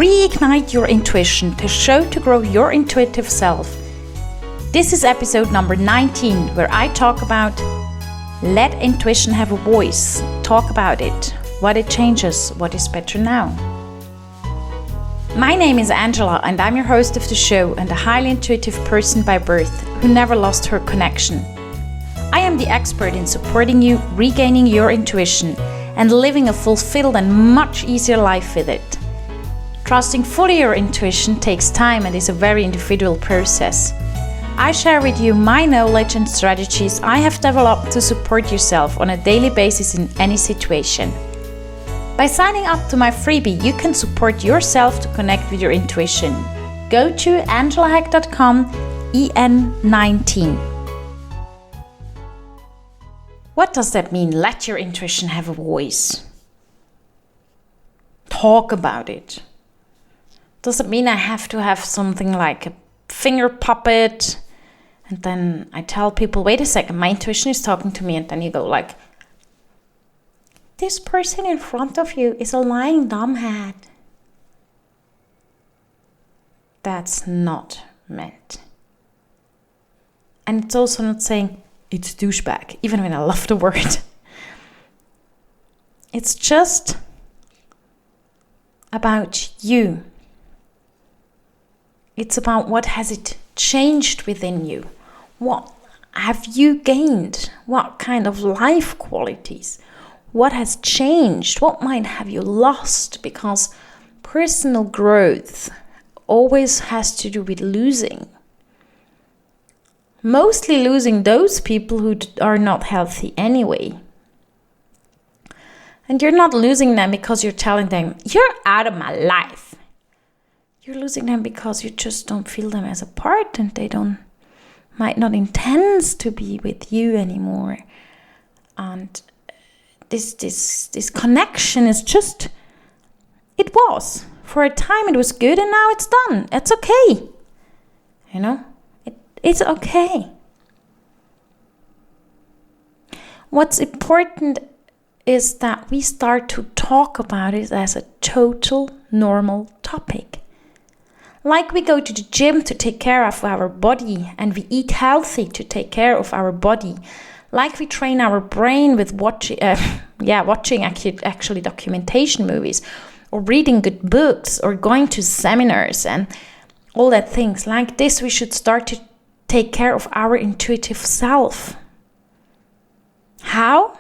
Reignite your intuition, the show to grow your intuitive self. This is episode number 19, where I talk about let intuition have a voice. Talk about it, what it changes, what is better now. My name is Angela and I'm your host of the show and a highly intuitive person by birth who never lost her connection. I am the expert in supporting you, regaining your intuition and living a fulfilled and much easier life with it. Trusting fully your intuition takes time and is a very individual process. I share with you my knowledge and strategies I have developed to support yourself on a daily basis in any situation. By signing up to my freebie, you can support yourself to connect with your intuition. Go to angelahack.com EN19. What does that mean? Let your intuition have a voice. Talk about it. Does it mean I have to have something like a finger puppet? And then I tell people, wait a second, my intuition is talking to me. And then you go like, this person in front of you is a lying dumbhead. That's not meant. And it's also not saying, it's douchebag, even when I love the word. It's just about you. It's about what has it changed within you. What have you gained? What kind of life qualities? What has changed? What might have you lost? Because personal growth always has to do with losing. Mostly losing those people who are not healthy anyway. And you're not losing them because you're telling them, you're out of my life. You're losing them because you just don't feel them as a part and they might not intend to be with you anymore. And this connection is just, it was. For a time it was good and now it's done. It's okay. You know? It's okay. What's important is that we start to talk about it as a total normal topic. Like we go to the gym to take care of our body and we eat healthy to take care of our body. Like we train our brain with watching actually documentation movies or reading good books or going to seminars and all that things. Like this, we should start to take care of our intuitive self. How?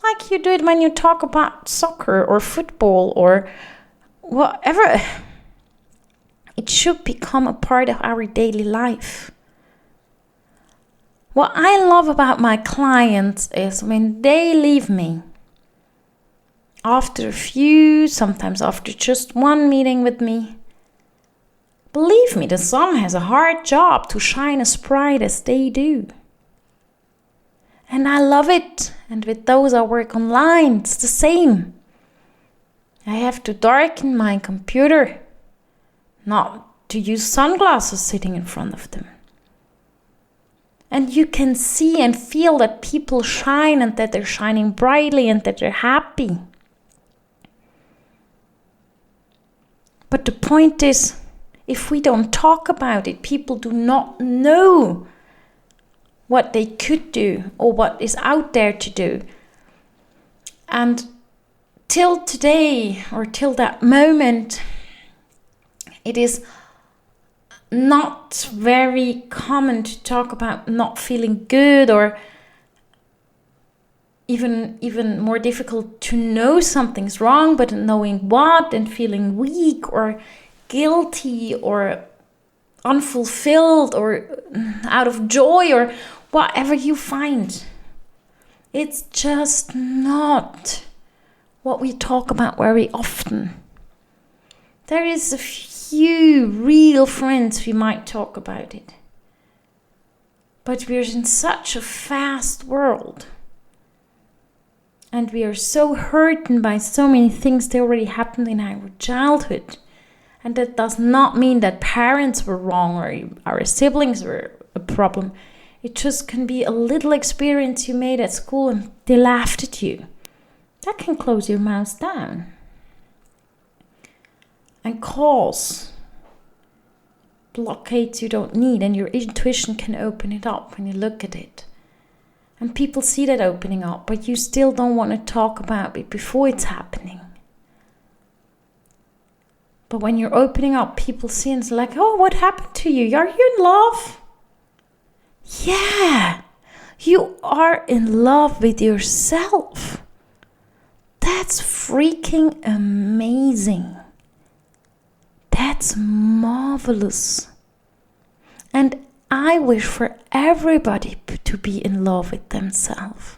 Like you do it when you talk about soccer or football or whatever. It should become a part of our daily life. What I love about my clients is when they leave me, after a few, sometimes after just one meeting with me, believe me, the sun has a hard job to shine as bright as they do. And I love it. And with those I work online, it's the same. I have to darken my computer, not to use sunglasses sitting in front of them. And you can see and feel that people shine and that they're shining brightly and that they're happy. But the point is, if we don't talk about it, people do not know what they could do or what is out there to do. And till today or till that moment, it is not very common to talk about not feeling good or even more difficult to know something's wrong, but knowing what and feeling weak or guilty or unfulfilled or out of joy or whatever you find. It's just not what we talk about very often. There is a few real friends we might talk about it. But we're in such a fast world. And we are so hurted by so many things that already happened in our childhood. And that does not mean that parents were wrong or our siblings were a problem. It just can be a little experience you made at school and they laughed at you. That can close your mouth down. and cause blockades you don't need, and your intuition can open it up when you look at it. And people see that opening up, but you still don't want to talk about it before it's happening. But when you're opening up, people see and it's like, oh, what happened to you? Are you in love? Yeah, you are in love with yourself. That's freaking amazing. That's marvelous. And I wish for everybody to be in love with themselves.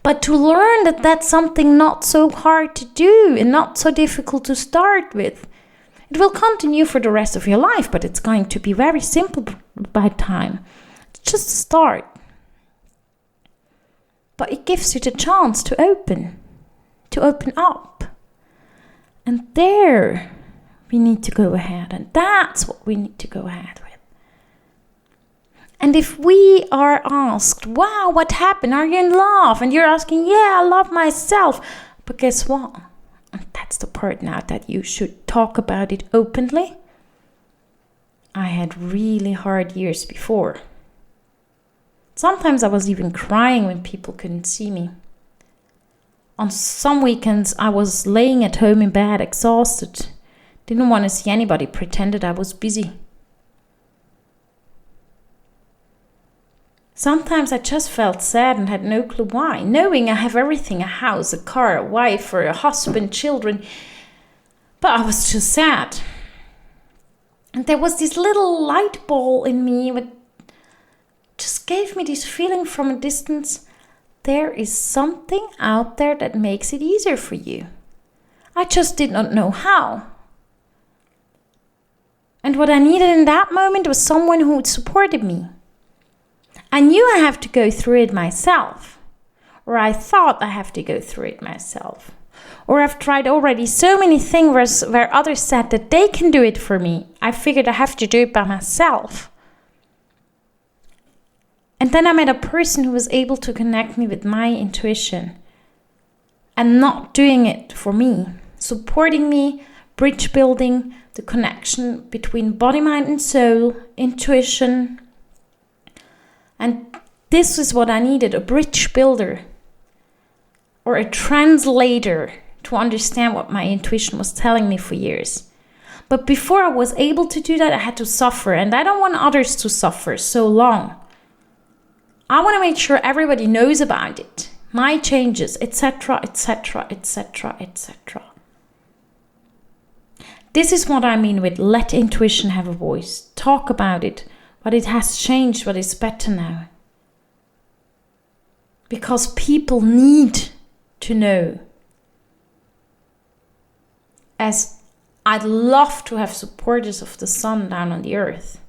But to learn that that's something not so hard to do and not so difficult to start with. It will continue for the rest of your life, but it's going to be very simple by time. Just start. But it gives you the chance to open up. And there we need to go ahead, and that's what we need to go ahead with. And if we are asked, wow, what happened? Are you in love? And you're asking, yeah, I love myself. But guess what? And that's the part now that you should talk about it openly. I had really hard years before. Sometimes I was even crying when people couldn't see me. On some weekends, I was laying at home in bed, exhausted. Didn't want to see anybody, pretended I was busy. Sometimes I just felt sad and had no clue why, knowing I have everything, a house, a car, a wife, or a husband, children. But I was just sad. And there was this little light ball in me that just gave me this feeling from a distance. There is something out there that makes it easier for you. I just did not know how. And what I needed in that moment was someone who supported me. I knew I have to go through it myself. Or I thought I have to go through it myself. Or I've tried already so many things where others said that they can do it for me. I figured I have to do it by myself. And then I met a person who was able to connect me with my intuition. And not doing it for me. Supporting me, bridge building, the connection between body, mind and soul, intuition. And this is what I needed, a bridge builder. Or a translator to understand what my intuition was telling me for years. But before I was able to do that, I had to suffer. And I don't want others to suffer so long. I want to make sure everybody knows about it. My changes, etc., etc., etc., etc. This is what I mean with let intuition have a voice. Talk about it. But it has changed, but it's better now. Because people need to know. As I'd love to have supporters of the sun down on the earth.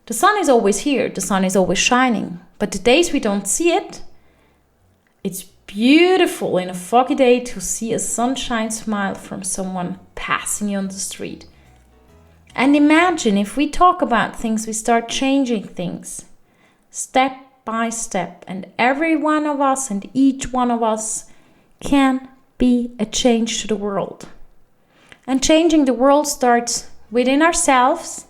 The sun is always here, the sun is always shining. But the days we don't see it, it's beautiful in a foggy day to see a sunshine smile from someone passing you on the street. And imagine if we talk about things, we start changing things step by step. And every one of us and each one of us can be a change to the world. And changing the world starts within ourselves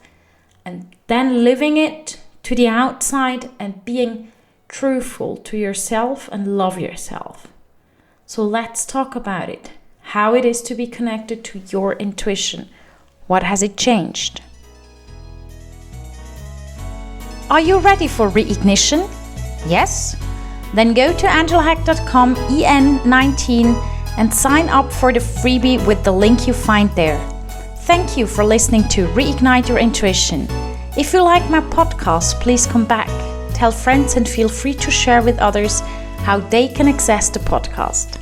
and then living it to the outside and being truthful to yourself and love yourself. So let's talk about it. How it is to be connected to your intuition. What has it changed? Are you ready for reignition? Yes? Then go to angelahack.com EN19 and sign up for the freebie with the link you find there. Thank you for listening to Reignite Your Intuition. If you like my podcast, please come back. Tell friends and feel free to share with others how they can access the podcast.